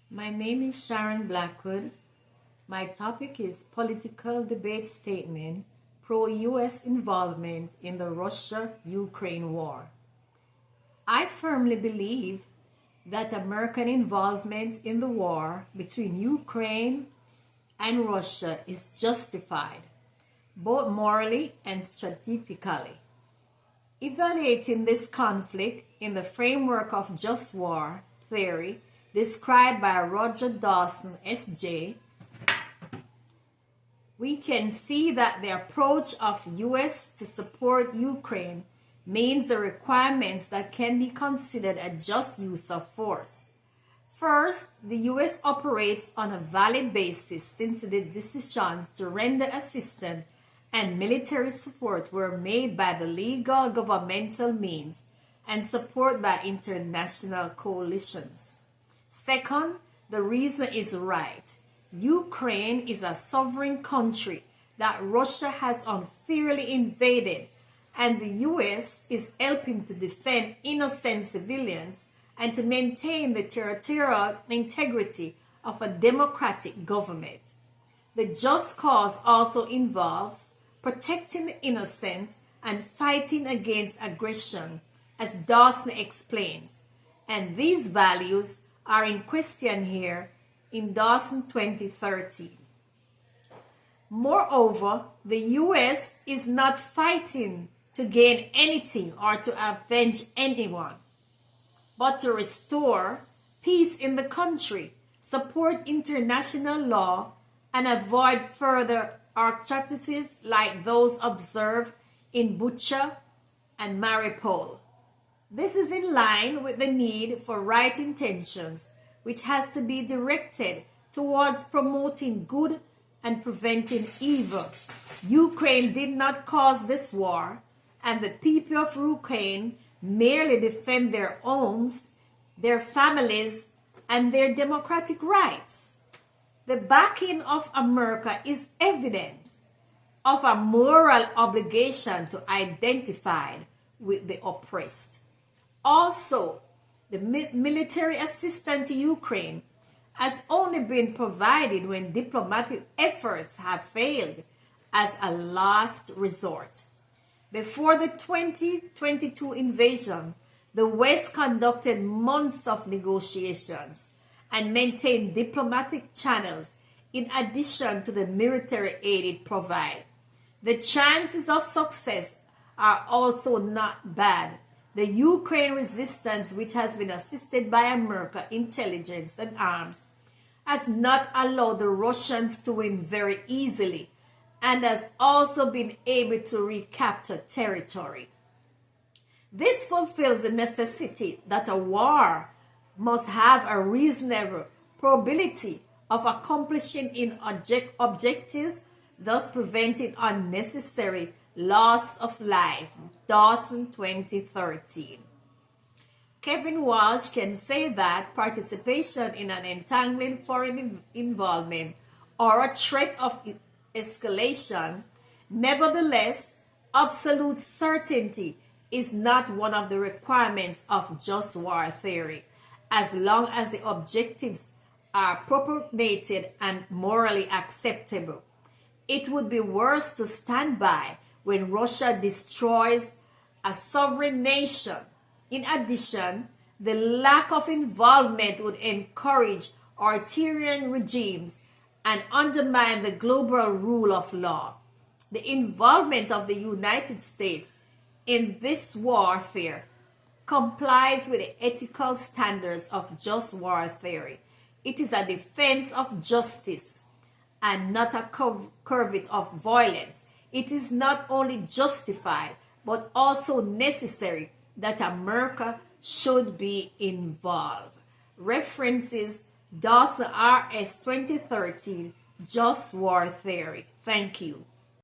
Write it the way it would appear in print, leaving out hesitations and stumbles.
My name is Sharon Blackwood. My topic is political debate statement pro-US involvement in the Russia-Ukraine war. I firmly believe that American involvement in the war between Ukraine and Russia is justified, both morally and strategically. Evaluating this conflict in the framework of just war theory described by Roger Dawson, S.J., we can see that the approach of U.S. to support Ukraine means the requirements that can be considered a just use of force. First, the U.S. operates on a valid basis since the decisions to render assistance and military support were made by the legal governmental means and support by international coalitions. Second, the reason is right. Ukraine is a sovereign country that Russia has unfairly invaded, and the U.S. is helping to defend innocent civilians and to maintain the territorial integrity of a democratic government. The just cause also involves protecting the innocent and fighting against aggression, as Dawson explains, and these values are in question here in Dawson 2013. Moreover, the U.S. is not fighting to gain anything or to avenge anyone, but to restore peace in the country, support international law, and avoid further atrocities like those observed in Bucha and Mariupol. This is in line with the need for right intentions, which has to be directed towards promoting good and preventing evil. Ukraine did not cause this war, and the people of Ukraine merely defend their homes, their families, and their democratic rights. The backing of America is evidence of a moral obligation to identify with the oppressed. Also, the military assistance to Ukraine has only been provided when diplomatic efforts have failed as a last resort. Before the 2022 invasion, the West conducted months of negotiations and maintained diplomatic channels in addition to the military aid it provided. The chances of success are also not bad. The Ukraine resistance, which has been assisted by American intelligence and arms, has not allowed the Russians to win very easily and has also been able to recapture territory. This fulfills the necessity that a war must have a reasonable probability of accomplishing its objectives, thus preventing unnecessary loss of life. Dawson 2013. Kevin Walsh can say that participation in an entangling foreign involvement or a threat of escalation, nevertheless, absolute certainty is not one of the requirements of just war theory, as long as the objectives are proportionate and morally acceptable. It would be worse to stand by when Russia destroys a sovereign nation. In addition, the lack of involvement would encourage authoritarian regimes and undermine the global rule of law. The involvement of the United States in this warfare complies with the ethical standards of just war theory. It is a defense of justice and not a covert of violence. It is not only justified but also necessary that America should be involved. References Dawson R.S. 2013, Just War Theory. Thank you.